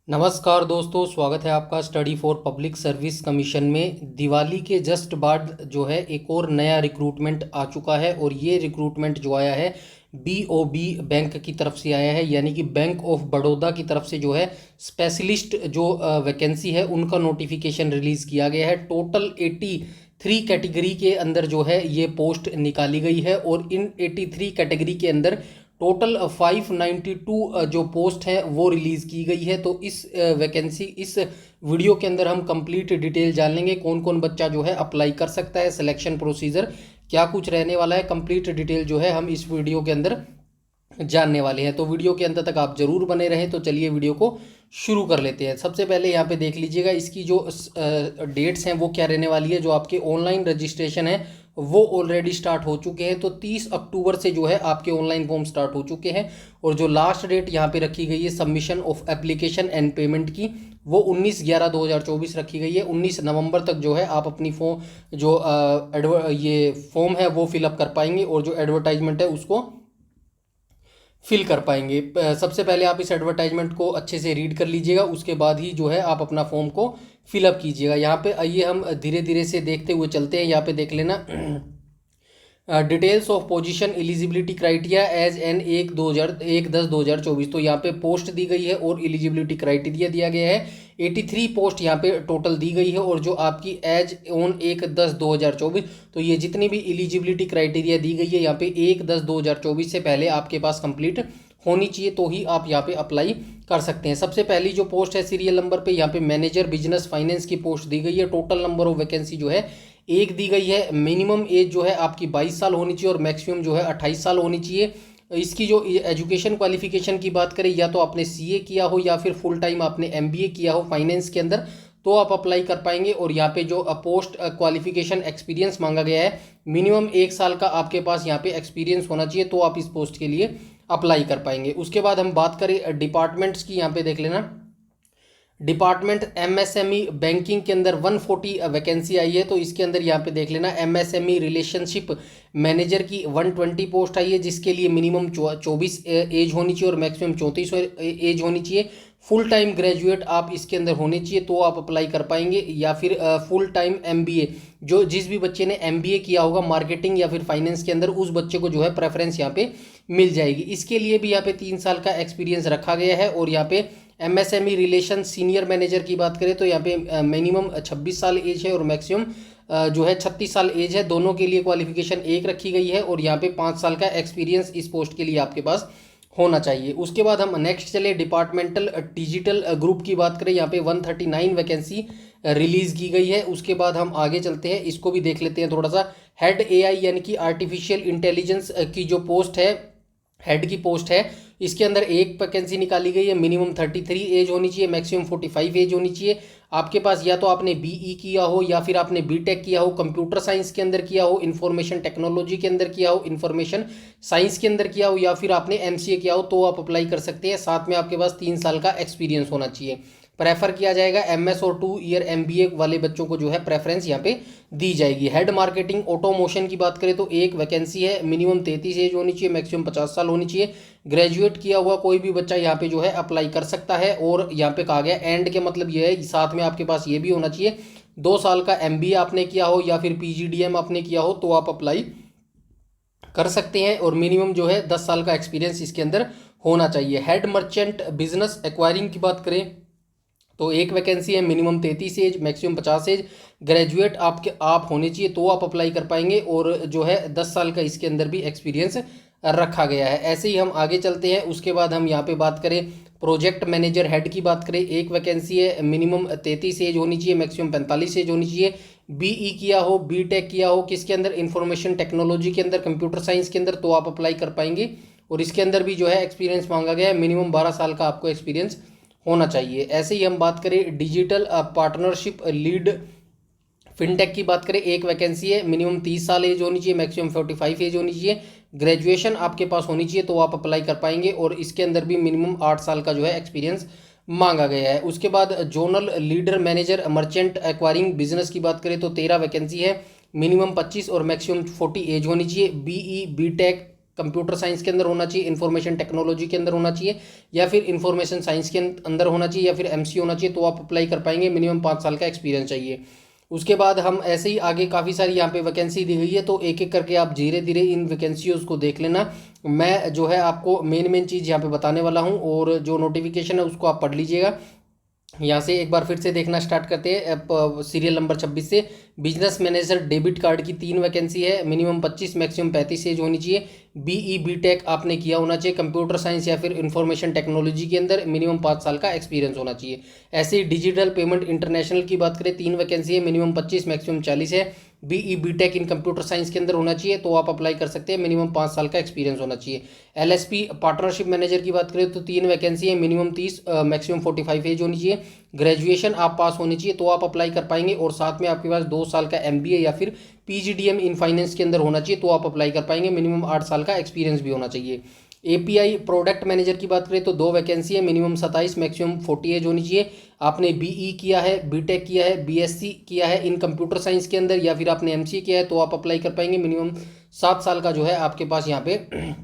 नमस्कार दोस्तों, स्वागत है आपका study for public service commission में। दिवाली के जस्ट बाद जो है एक और नया रिक्रूटमेंट आ चुका है और ये रिक्रूटमेंट जो आया है बीओबी बैंक की तरफ से आया है, यानी कि बैंक ऑफ बड़ौदा की तरफ से जो है स्पेशलिस्ट जो वैकेंसी है उनका नोटिफिकेशन रिलीज़ किया गया है। टोटल 83 कैटेगरी के अंदर जो है ये पोस्ट निकाली गई है और इन 83 कैटेगरी के अंदर टोटल 592 जो पोस्ट हैं वो रिलीज़ की गई है। तो इस वैकेंसी इस वीडियो के अंदर हम कंप्लीट डिटेल जान लेंगे, कौन कौन बच्चा जो है अप्लाई कर सकता है, सिलेक्शन प्रोसीजर क्या कुछ रहने वाला है, कंप्लीट डिटेल जो है हम इस वीडियो के अंदर जानने वाले हैं। तो वीडियो के अंत तक आप जरूर बने रहें। तो चलिए वीडियो को शुरू कर लेते हैं। सबसे पहले यहाँ पे देख लीजिएगा इसकी जो डेट्स हैं वो क्या रहने वाली है। जो आपके ऑनलाइन रजिस्ट्रेशन है वो ऑलरेडी स्टार्ट हो चुके हैं। तो 30 अक्टूबर से जो है आपके ऑनलाइन फॉर्म स्टार्ट हो चुके हैं और जो लास्ट डेट यहाँ पे रखी गई है submission of application and payment की वो 19/11/2024 रखी गई है। 19 नवंबर तक जो है आप अपनी फॉर्म जो ये फॉर्म है वो फिलअप कर पाएंगे और जो एडवर्टाइजमेंट है उसको फिल कर पाएंगे। सबसे पहले आप इस एडवर्टाइजमेंट को अच्छे से रीड कर लीजिएगा, उसके बाद ही जो है आप अपना फॉर्म को फिलअप कीजिएगा। यहाँ पे आइए हम धीरे धीरे से देखते हुए चलते हैं। यहाँ पे देख लेना details of position eligibility criteria age an 1/10/2024। तो यहाँ पे पोस्ट दी गई है और एलिजिबिलिटी क्राइटेरिया दिया गया है। 83 पोस्ट यहाँ पे टोटल दी गई है और जो आपकी एज ऑन 1/10/2024, तो ये जितनी भी एलिजिबिलिटी क्राइटेरिया दी गई है यहाँ पे 1/10/2024 से पहले आपके पास कंप्लीट होनी चाहिए, तो ही आप यहाँ पे अप्लाई कर सकते हैं। सबसे पहली जो पोस्ट है सीरियल नंबर पे यहाँ पे मैनेजर बिजनेस फाइनेंस की पोस्ट दी गई है। टोटल नंबर ऑफ वैकेंसी जो है एक दी गई है। मिनिमम एज जो है आपकी 22 साल होनी चाहिए और मैक्सिमम जो है 28 साल होनी चाहिए। इसकी जो एजुकेशन क्वालिफिकेशन की बात करें, या तो आपने सीए किया हो या फिर फुल टाइम आपने एमबीए किया हो फाइनेंस के अंदर, तो आप अप्लाई कर पाएंगे। और यहाँ पे जो पोस्ट क्वालिफिकेशन एक्सपीरियंस मांगा गया है, मिनिमम 1 साल का आपके पास यहाँ पे एक्सपीरियंस होना चाहिए, तो आप इस पोस्ट के लिए अप्लाई कर पाएंगे। उसके बाद हम बात करें डिपार्टमेंट्स की, यहाँ पे देख लेना डिपार्टमेंट एमएसएमई बैंकिंग के अंदर 140 वैकेंसी आई है। तो इसके अंदर यहाँ पे देख लेना एमएसएमई रिलेशनशिप मैनेजर की 120 पोस्ट आई है, जिसके लिए मिनिमम 24 एज होनी चाहिए और मैक्सिमम 34 एज होनी चाहिए। फुल टाइम ग्रेजुएट आप इसके अंदर होने चाहिए, तो आप अप्लाई कर पाएंगे। या फिर फुल टाइम एमबीए, जो जिस भी बच्चे ने एमबीए किया होगा मार्केटिंग या फिर फाइनेंस के अंदर, उस बच्चे को जो है प्रेफरेंस यहाँ पे मिल जाएगी। इसके लिए भी यहाँ पे 3 साल का एक्सपीरियंस रखा गया है। और यहाँ पे एमएसएमई रिलेशन सीनियर मैनेजर की बात करें तो यहाँ पे मिनिमम 26 साल एज है और मैक्सिमम जो है 36 साल एज है। दोनों के लिए क्वालिफिकेशन एक रखी गई है और यहाँ पे 5 साल का एक्सपीरियंस इस पोस्ट के लिए आपके पास होना चाहिए। उसके बाद हम नेक्स्ट चले डिपार्टमेंटल डिजिटल ग्रुप की बात करें। यहाँ पे 139 वैकेंसी रिलीज की गई है। उसके बाद हम आगे चलते हैं, इसको भी देख लेते हैं थोड़ा सा। हेड एआई यानी कि आर्टिफिशियल इंटेलिजेंस की जो पोस्ट है, हेड की पोस्ट है, इसके अंदर एक वैकेंसी निकाली गई है। मिनिमम 33 एज होनी चाहिए, मैक्सिमम 45 एज होनी चाहिए। आपके पास या तो आपने बीई किया हो या फिर आपने बीटेक किया हो, कंप्यूटर साइंस के अंदर किया हो, इंफॉर्मेशन टेक्नोलॉजी के अंदर किया हो, इंफॉर्मेशन साइंस के अंदर किया हो, या फिर आपने एमसीए किया हो, तो आप अप्लाई कर सकते हैं। साथ में आपके पास 3 साल का एक्सपीरियंस होना चाहिए। प्रेफर किया जाएगा एमएस और 2 ईयर एमबीए वाले बच्चों को जो है प्रेफरेंस यहाँ पे दी जाएगी। हेड मार्केटिंग ऑटोमोशन की बात करें तो एक वैकेंसी है। मिनिमम 33 एज होनी चाहिए, मैक्सिमम 50 साल होनी चाहिए। ग्रेजुएट किया हुआ कोई भी बच्चा यहाँ पे जो है अप्लाई कर सकता है। और यहाँ पे कहा गया एंड के मतलब ये है, साथ में आपके पास ये भी होना चाहिए 2 साल का एमबीए आपने किया हो या फिर पीजीडीएम आपने किया हो, तो आप अप्लाई कर सकते हैं। और मिनिमम जो है 10 साल का एक्सपीरियंस इसके अंदर होना चाहिए। हेड मर्चेंट बिजनेस एक्वायरिंग की बात करें तो एक वैकेंसी है। Minimum 33 age, maximum 50 age. Graduate आप होने चाहिए, तो आप अप्लाई कर पाएंगे। और जो है 10 साल का इसके अंदर भी एक्सपीरियंस रखा गया है। ऐसे ही हम आगे चलते हैं। उसके बाद हम यहाँ पे बात करें प्रोजेक्ट मैनेजर हेड की बात करें, एक वैकेंसी है। मिनिमम 33 एज होनी चाहिए, मैक्सिमम 45 एज होनी चाहिए। बीई किया हो, बीटेक किया हो, किसके अंदर, इंफॉर्मेशन टेक्नोलॉजी के अंदर, कंप्यूटर साइंस के अंदर, तो आप अप्लाई कर पाएंगे। और इसके अंदर भी जो है एक्सपीरियंस मांगा गया है। मिनिमम 12 साल का आपको एक्सपीरियंस होना चाहिए। ऐसे ही हम बात करें डिजिटल पार्टनरशिप लीड फिनटेक की बात करें, एक वैकेंसी है। मिनिमम 30 साल एज होनी चाहिए, मैक्सिमम 45 एज होनी चाहिए। ग्रेजुएशन आपके पास होनी चाहिए, तो आप अप्लाई कर पाएंगे। और इसके अंदर भी मिनिमम 8 साल का जो है एक्सपीरियंस मांगा गया है। उसके बाद zonal leader manager merchant acquiring business की बात करें तो 13 वैकेंसी है। मिनिमम 25 और मैक्सिमम 40 एज होनी चाहिए। बीई बीटेक कंप्यूटर साइंस के अंदर होना चाहिए, इन्फॉर्मेशन टेक्नोलॉजी के अंदर होना चाहिए, या फिर इन्फॉर्मेशन साइंस के अंदर होना चाहिए, या फिर एमसीए होना चाहिए, तो आप अप्लाई कर पाएंगे। मिनिमम 5 साल का एक्सपीरियंस चाहिए। उसके बाद हम ऐसे ही आगे काफ़ी सारी यहाँ पे वैकेंसी दी गई है, तो एक एक करके आप धीरे धीरे इन वैकेंसीज को देख लेना। मैं जो है आपको मेन चीज़ यहाँ पे बताने वाला हूँ, और जो नोटिफिकेशन है उसको आप पढ़ लीजिएगा। यहाँ से एक बार फिर से देखना स्टार्ट करते हैं सीरियल नंबर 26 से। बिजनेस मैनेजर डेबिट कार्ड की 3 वैकेंसी है, मिनिमम 25 मैक्सिमम 35 एज होनी चाहिए। बीई बीटेक आपने किया होना चाहिए कंप्यूटर साइंस या फिर इंफॉर्मेशन टेक्नोलॉजी के अंदर, मिनिमम 5 साल का एक्सपीरियंस होना चाहिए। ऐसे ही डिजिटल पेमेंट इंटरनेशनल की बात करें, 3 वैकेंसी है, मिनिमम 25 मैक्सिमम 40 है। BE BTech in computer science के अंदर होना चाहिए, तो आप अप्लाई कर सकते हैं। मिनिमम 5 साल का एक्सपीरियंस होना चाहिए। एलएसपी पार्टनरशिप मैनेजर की बात करें तो 3 वैकेंसी है, मिनिमम 30 मैक्सिमम 45 एज होनी चाहिए। ग्रेजुएशन आप पास होनी चाहिए, तो आप अप्लाई कर पाएंगे, और साथ में आपके पास 2 साल का एमबीए या फिर पीजीडीएम इन फाइनेंस के अंदर होना चाहिए, तो आप अप्लाई कर पाएंगे। मिनिमम 8 साल का एक्सपीरियंस भी होना चाहिए। एपीआई प्रोडक्ट मैनेजर की बात करें तो 2 वैकेंसी है, मिनिमम 27 मैक्सिमम 40 एज होनी चाहिए। आपने बीई किया है, बीटेक किया है, बीएससी किया है इन कंप्यूटर साइंस के अंदर, या फिर आपने एमसीए किया है, तो आप अप्लाई कर पाएंगे। मिनिमम 7 साल का जो है आपके पास यहाँ पे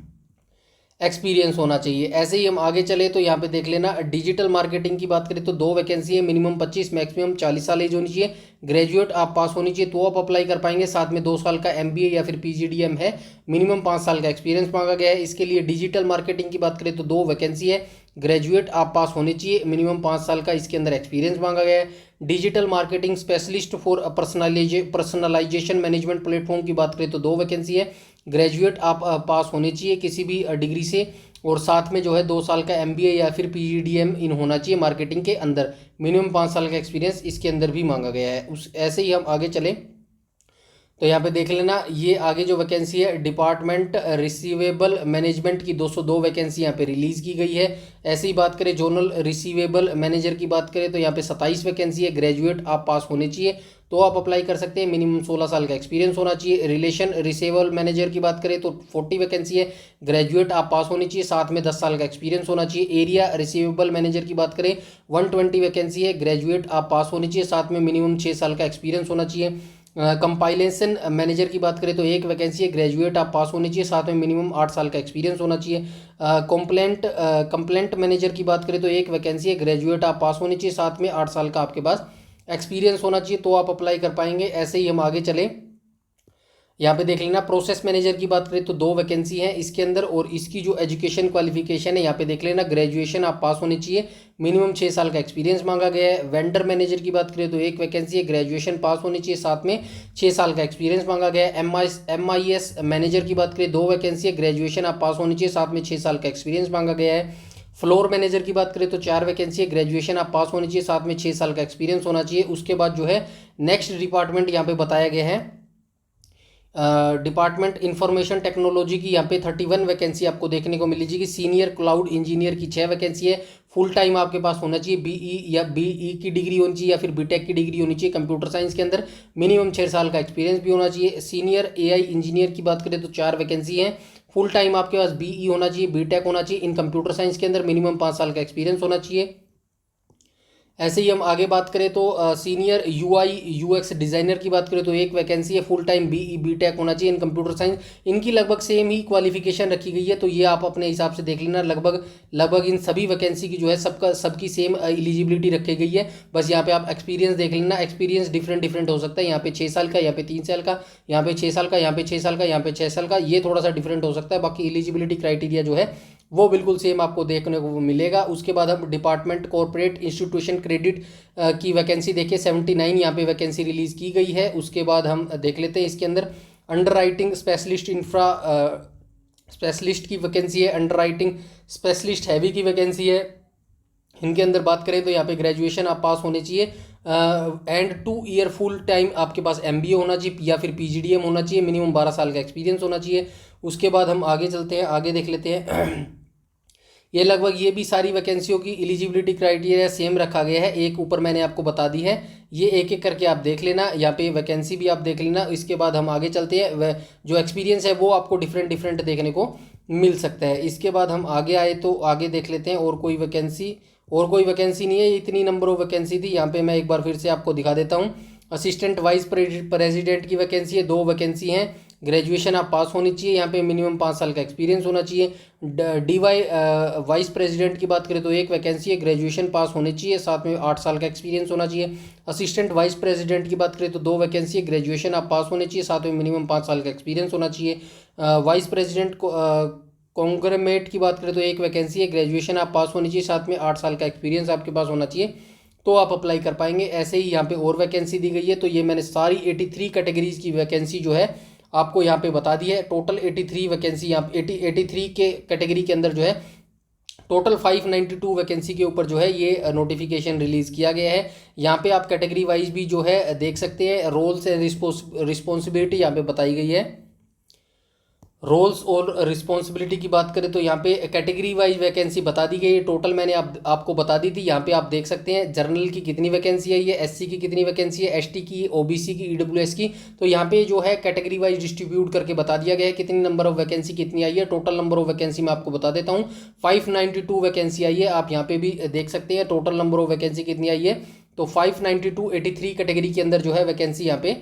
एक्सपीरियंस होना चाहिए। ऐसे ही हम आगे चले तो यहाँ पे देख लेना, डिजिटल मार्केटिंग की बात करें तो 2 वैकेंसी है, मिनिमम 25 मैक्सिमम 40 साल एज होनी चाहिए। ग्रेजुएट आप पास होनी चाहिए, तो आप अप्लाई कर पाएंगे। साथ में 2 साल का एमबीए या फिर पीजीडीएम है, मिनिमम 5 साल का एक्सपीरियंस मांगा गया है। इसके लिए डिजिटल मार्केटिंग की बात करें तो 2 वैकेंसी है, ग्रेजुएट आप पास होने चाहिए, मिनिमम 5 साल का इसके अंदर एक्सपीरियंस मांगा गया है। Digital marketing specialist for personalisation management platform की बात करें तो 2 वैकेंसी है, ग्रेजुएट आप पास होने चाहिए किसी भी डिग्री से, और साथ में जो है 2 साल का एमबीए या फिर पीजीडीएम इन होना चाहिए मार्केटिंग के अंदर। मिनिमम 5 साल का एक्सपीरियंस इसके अंदर भी मांगा गया है। उस ऐसे ही हम आगे चलें तो यहाँ पे देख लेना, ये आगे जो वैकेंसी है डिपार्टमेंट रिसीवेबल मैनेजमेंट की 202 वैकेंसी यहाँ पे रिलीज़ की गई है। ऐसे ही बात करें जोनल रिसीवेबल मैनेजर की बात करें तो यहाँ पे 27 वैकेंसी है, ग्रेजुएट आप पास होने चाहिए, तो आप अप्लाई कर सकते हैं। मिनिमम 16 साल का एक्सपीरियंस होना चाहिए। रिलेशन रिसीवेबल मैनेजर की बात करें तो 40 वैकेंसी है, ग्रेजुएट आप पास होनी चाहिए, साथ में 10 साल का एक्सपीरियंस होना चाहिए। एरिया रिसीवेबल मैनेजर की बात करें 120 वैकेंसी है, ग्रेजुएट आप पास होनी चाहिए, साथ में मिनिमम 6 साल का एक्सपीरियंस होना चाहिए। कंपाइलेशन मैनेजर की बात करें तो 1 वैकेंसी है, ग्रेजुएट आप पास होनी चाहिए, साथ में मिनिमम 8 साल का एक्सपीरियंस होना चाहिए। कंप्लेंट मैनेजर की बात करें तो 1 वैकेंसी है, ग्रेजुएट आप पास होनी चाहिए, साथ में 8 साल का आपके पास एक्सपीरियंस होना चाहिए, तो आप अप्लाई कर पाएंगे। ऐसे ही हम आगे चले, यहाँ पे देख लेना प्रोसेस मैनेजर की बात करें तो 2 वैकेंसी है इसके अंदर, और इसकी जो एजुकेशन क्वालिफिकेशन है यहाँ पे देख लेना, ग्रेजुएशन आप पास होनी चाहिए, मिनिमम 6 साल का एक्सपीरियंस मांगा गया है। वेंडर मैनेजर की बात करें तो 1 वैकेंसी है, ग्रेजुएशन पास होनी चाहिए, साथ में 6 साल का एक्सपीरियंस मांगा गया है। MIS मैनेजर की बात करें 2 वैकेंसी है, ग्रेजुएशन आप पास होनी चाहिए, साथ में 6 साल का एक्सपीरियंस मांगा गया है। फ्लोर मैनेजर की बात करें तो 4 वैकेंसी है, ग्रेजुएशन आप पास होनी चाहिए, साथ में 6 साल का एक्सपीरियंस होना चाहिए। उसके बाद जो है नेक्स्ट डिपार्टमेंट यहाँ पे बताया गया है डिपार्टमेंट इंफॉर्मेशन टेक्नोलॉजी की, यहाँ पे 31 वैकेंसी आपको देखने को मिल जाएगी। सीनियर क्लाउड इंजीनियर की 6 वैकेंसी है, फुल टाइम आपके पास होना चाहिए, बीई या बीई की डिग्री होनी चाहिए या फिर बीटेक की डिग्री होनी चाहिए कंप्यूटर साइंस के अंदर, मिनिमम 6 साल का एक्सपीरियंस भी होना चाहिए। सीनियर एआई इंजीनियर की बात करें तो 4 वैकेंसी है, फुल टाइम आपके पास बीई होना चाहिए, बीटेक होना चाहिए इन कंप्यूटर साइंस के अंदर, मिनिमम 5 साल का एक्सपीरियंस होना चाहिए। ऐसे ही हम आगे बात करें तो सीनियर यूआई यूएक्स डिज़ाइनर की बात करें तो 1 वैकेंसी है, फुल टाइम बीई बीटेक होना चाहिए इन कंप्यूटर साइंस, इनकी लगभग सेम ही क्वालिफिकेशन रखी गई है, तो ये आप अपने हिसाब से देख लेना। लगभग इन सभी वैकेंसी की जो है सबकी सेम एलिजिबिलिटी रखी गई है। बस यहाँ पे आप एक्सपीरियंस देख लेना, एक्सपीरियंस डिफरेंट हो सकता है, यहाँ पे 6 साल का, यहाँ पे 3 साल का, यहाँ पे 6 साल का, यहाँ पे 6 साल का, यहाँ पे 6 साल का, ये थोड़ा सा डिफरेंट हो सकता है। बाकी एलिजिबिलिटी क्राइटेरिया जो है वो बिल्कुल सेम आपको देखने को मिलेगा। उसके बाद हम डिपार्टमेंट कॉर्पोरेट इंस्टीट्यूशन क्रेडिट की वैकेंसी देखिए 79 यहाँ पे वैकेंसी रिलीज़ की गई है। उसके बाद हम देख लेते हैं इसके अंदर अंडर राइटिंग स्पेशलिस्ट स्पेशलिस्ट की वैकेंसी है, अंडर राइटिंग स्पेशलिस्ट हैवी की वैकेंसी है। इनके अंदर बात करें तो यहाँ पे ग्रेजुएशन आप पास होने चाहिए एंड 2 ईयर फुल टाइम आपके पास एमबीए होना चाहिए या फिर पीजीडीएम होना चाहिए, मिनिमम 12 साल का एक्सपीरियंस होना चाहिए। उसके बाद हम आगे चलते हैं, आगे देख लेते हैं ये लगभग ये भी सारी वैकेंसियों की एलिजिबिलिटी क्राइटेरिया सेम रखा गया है, एक ऊपर मैंने आपको बता दी है, ये एक एक करके आप देख लेना, यहाँ पे वैकेंसी भी आप देख लेना। इसके बाद हम आगे चलते हैं, जो एक्सपीरियंस है वो आपको डिफरेंट देखने को मिल सकता है। इसके बाद हम आगे आए तो आगे देख लेते हैं और कोई वैकेंसी नहीं है, इतनी नंबर ऑफ वैकेंसी थी। यहाँ पे मैं एक बार फिर से आपको दिखा देता हूँ। असिस्टेंट वाइस प्रेसिडेंट की वैकेंसी है, 2 वैकेंसी हैं, ग्रेजुएशन आप पास होनी चाहिए, यहाँ पे मिनिमम 5 साल का एक्सपीरियंस होना चाहिए। DY वाइस प्रेसिडेंट की बात करें तो एक वैकेंसी है, ग्रेजुएशन पास होनी चाहिए, साथ में 8 साल का एक्सपीरियंस होना चाहिए। असिस्टेंट वाइस प्रेसिडेंट की बात करें तो 2 वैकेंसी है, ग्रेजुएशन आप पास होनी चाहिए, साथ में मिनिमम 5 साल का एक्सपीरियंस होना चाहिए। वाइस प्रेसिडेंट को कॉन्ग्रेमेट की बात करें तो एक वैकेंसी है, ग्रेजुएशन आप पास होनी चाहिए, साथ में 8 साल का एक्सपीरियंस आपके पास होना चाहिए, तो आप अप्लाई कर पाएंगे। ऐसे ही यहाँ पे और वैकेंसी दी गई है। तो ये मैंने सारी 83 कैटेगरीज की वैकेंसी जो है आपको यहाँ पे बता दी है। टोटल 83 वैकेंसी यहाँ 83 के कैटेगरी के अंदर जो है टोटल 592 वैकेंसी के ऊपर जो है ये नोटिफिकेशन रिलीज़ किया गया है। यहाँ पे आप कैटेगरी वाइज भी जो है देख सकते हैं, रोल्स एंड रिस्पॉन्सिबिलिटी यहाँ पे बताई गई है। रोल्स और रिस्पॉन्सिबिलिटी की बात करें तो यहाँ पे कैटेगरी वाइज वैकेंसी बता दी गई है। टोटल मैंने आपको बता दी थी। यहाँ पे आप देख सकते हैं जनरल की कितनी वैकेंसी है, ये एससी की कितनी वैकेंसी है, एसटी की, ओबीसी की, ईडब्ल्यूएस की। तो यहाँ पे जो है कैटेगरी वाइज डिस्ट्रीब्यूट करके बता दिया गया है कितनी नंबर ऑफ वैकेंसी कितनी आई है। टोटल नंबर ऑफ वैकेंसी मैं आपको बता देता हूँ, 592 वैकेंसी आई है। आप यहाँ पे भी देख सकते हैं टोटल नंबर ऑफ वैकेंसी कितनी आई है। तो 592 83 कैटेगरी के अंदर जो है वैकेंसी यहाँ पे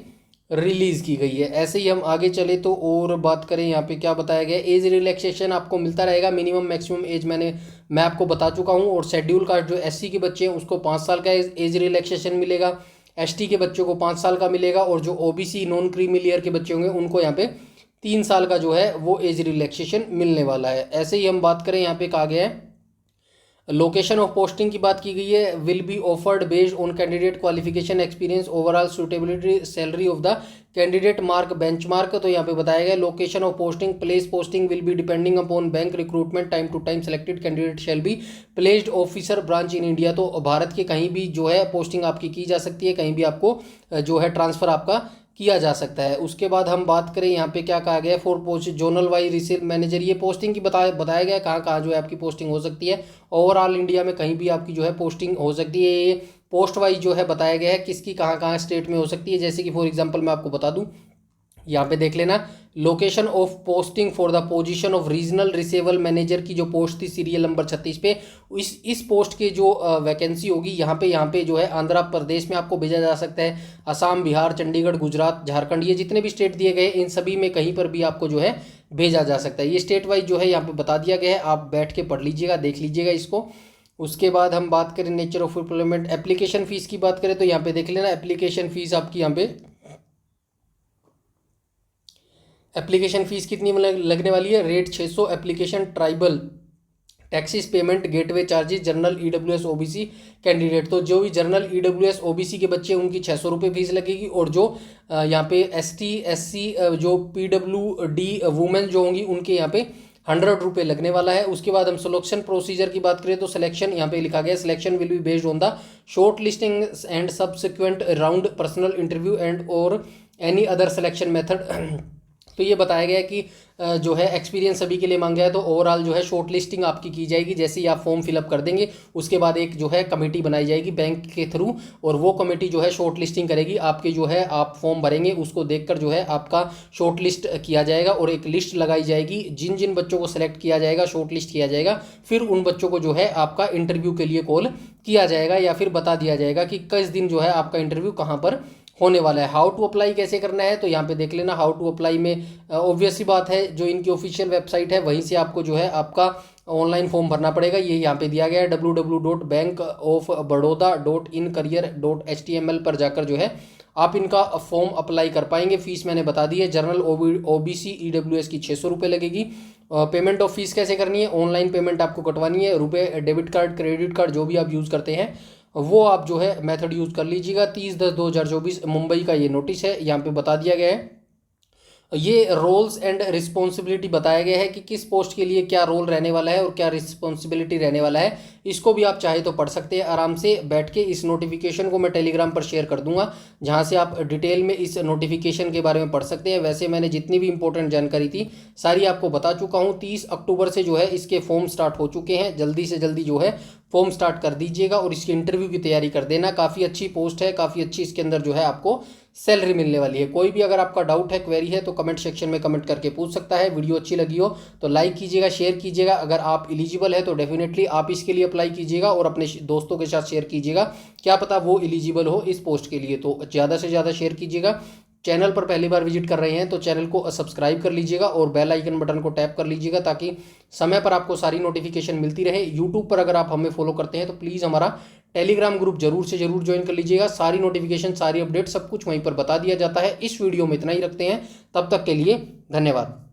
रिलीज़ की गई है। ऐसे ही हम आगे चले तो और बात करें, यहाँ पे क्या बताया गया, एज रिलैक्सेशन आपको मिलता रहेगा। मिनिमम मैक्सिमम एज मैं आपको बता चुका हूँ। और शेड्यूल कास्ट जो एससी के बच्चे हैं उसको 5 साल का एज रिलैक्सेशन मिलेगा, एसटी के बच्चों को 5 साल का मिलेगा, और जो ओबीसी नॉन क्रीमी लेयर के बच्चे होंगे उनको यहाँ पे 3 साल का जो है वो एज रिलैक्सेशन मिलने वाला है। ऐसे ही हम बात करें, यहाँ पे कहा गया है लोकेशन ऑफ पोस्टिंग की बात की गई है, will be offered based on candidate qualification experience overall suitability salary of the candidate mark benchmark. तो यहाँ पे बताया गया location of posting place posting will be depending upon bank recruitment time to time selected candidate shall be placed officer branch in India. तो भारत के कहीं भी जो है पोस्टिंग आपकी की जा सकती है, कहीं भी आपको जो है ट्रांसफ़र आपका किया जा सकता है। उसके बाद हम बात करें, यहाँ पे क्या कहा गया है, for post zonal wise resale manager, ये पोस्टिंग की बताया गया कहाँ कहाँ जो है आपकी पोस्टिंग हो सकती है। ओवरऑल इंडिया में कहीं भी आपकी जो है पोस्टिंग हो सकती है। ये पोस्ट वाइज जो है बताया गया है किसकी कहाँ कहाँ स्टेट में हो सकती है। जैसे कि फॉर एग्जांपल मैं आपको बता दूं, यहाँ पे देख लेना, location of posting for the position of regional receivable manager की जो पोस्ट थी सीरियल नंबर 36 पे, इस पोस्ट के जो वैकेंसी होगी यहाँ पे जो है आंध्र प्रदेश में आपको भेजा जा सकता है, असम, बिहार, चंडीगढ़, गुजरात, झारखंड, ये जितने भी स्टेट दिए गए इन सभी में कहीं पर भी आपको जो है भेजा जा सकता है। ये स्टेट वाइज जो है यहाँ पे बता दिया गया है, आप बैठ के पढ़ लीजिएगा, देख लीजिएगा इसको। उसके बाद हम बात करें nature of employment, application fees की बात करें तो यहाँ पे देख लेना, एप्लीकेशन फीस आपकी यहाँ पे एप्लीकेशन फ़ीस कितनी लगने वाली है, rate 600, application tribal taxes payment gateway charges general EWS OBC candidate. तो जो भी जनरल ईडब्ल्यूएस ओबीसी के बच्चे उनकी 600 रुपये फीस लगेगी, और जो यहाँ पे एसटी एससी जो पीडब्ल्यूडी वुमेन जो होंगी उनके यहाँ पे 100 रुपये लगने वाला है। उसके बाद हम सिलेक्शन प्रोसीजर की बात करें तो सिलेक्शन यहाँ पे लिखा गया, selection will be based on the short listing and subsequent round personal interview and और एनी अदर सिलेक्शन मेथड। तो ये बताया गया है कि जो है एक्सपीरियंस सभी के लिए मांगा है। तो ओवरऑल जो है शॉर्ट लिस्टिंग आपकी की जाएगी, जैसे ही आप फॉर्म फिलअप कर देंगे उसके बाद एक जो है कमेटी बनाई जाएगी बैंक के थ्रू, और वो कमेटी जो है शॉर्ट लिस्टिंग करेगी आपके, जो है आप फॉर्म भरेंगे उसको देखकर जो है आपका शॉर्ट लिस्ट किया जाएगा, और एक लिस्ट लगाई जाएगी जिन जिन बच्चों को सिलेक्ट किया जाएगा, शॉर्ट लिस्ट किया जाएगा, फिर उन बच्चों को जो है आपका इंटरव्यू के लिए कॉल किया जाएगा, या फिर बता दिया जाएगा कि किस दिन जो है आपका इंटरव्यू कहाँ पर होने वाला है। हाउ टू अप्लाई कैसे करना है, तो यहाँ पे देख लेना, हाउ टू अप्लाई में ऑब्वियस ही बात है, जो इनकी ऑफिशियल वेबसाइट है वहीं से आपको जो है आपका ऑनलाइन फॉर्म भरना पड़ेगा। ये यहाँ पे दिया गया है www.bankofbaroda.in-career.html पर जाकर जो है आप इनका फॉर्म अप्लाई कर पाएंगे। फीस मैंने बता दी है, जनरल ओबीसी ईडब्ल्यूएस की 600 रुपये लगेगी। पेमेंट ऑफ फीस कैसे करनी है, ऑनलाइन पेमेंट आपको कटवानी है, रुपये डेबिट कार्ड क्रेडिट कार्ड जो भी आप यूज़ करते हैं वो आप जो है मेथड यूज़ कर लीजिएगा। 30/10/2024 मुंबई का ये नोटिस है, यहाँ पे बता दिया गया है। ये रोल्स एंड रिस्पॉन्सिबिलिटी बताया गया है कि किस पोस्ट के लिए क्या रोल रहने वाला है और क्या रिस्पॉन्सिबिलिटी रहने वाला है। इसको भी आप चाहे तो पढ़ सकते हैं आराम से बैठ के। इस नोटिफिकेशन को मैं टेलीग्राम पर शेयर कर दूंगा, जहां से आप डिटेल में इस नोटिफिकेशन के बारे में पढ़ सकते हैं। वैसे मैंने जितनी भी इंपॉर्टेंट जानकारी थी सारी आपको बता चुका हूँ। 30 अक्टूबर से जो है इसके फॉर्म स्टार्ट हो चुके हैं, जल्दी से जल्दी जो है फॉर्म स्टार्ट कर दीजिएगा और इसकी इंटरव्यू की तैयारी कर देना। काफ़ी अच्छी पोस्ट है, काफ़ी अच्छी इसके अंदर जो है आपको सैलरी मिलने वाली है। कोई भी अगर आपका डाउट है, क्वेरी है, तो कमेंट सेक्शन में कमेंट करके पूछ सकता है। वीडियो अच्छी लगी हो तो लाइक कीजिएगा, शेयर कीजिएगा। अगर आप एलिजिबल है तो डेफिनेटली आप इसके लिए अप्लाई कीजिएगा और अपने दोस्तों के साथ शेयर कीजिएगा, क्या पता वो एलिजिबल हो इस पोस्ट के लिए। तो ज़्यादा से ज़्यादा शेयर कीजिएगा। चैनल पर पहली बार विजिट कर रहे हैं तो चैनल को सब्सक्राइब कर लीजिएगा और बेल आइकन बटन को टैप कर लीजिएगा ताकि समय पर आपको सारी नोटिफिकेशन मिलती रहे। यूट्यूब पर अगर आप हमें फॉलो करते हैं तो प्लीज़ हमारा टेलीग्राम ग्रुप जरूर से जरूर ज्वाइन कर लीजिएगा। सारी नोटिफिकेशन, सारी अपडेट सब कुछ वहीं पर बता दिया जाता है। इस वीडियो में इतना ही रखते हैं, तब तक के लिए धन्यवाद।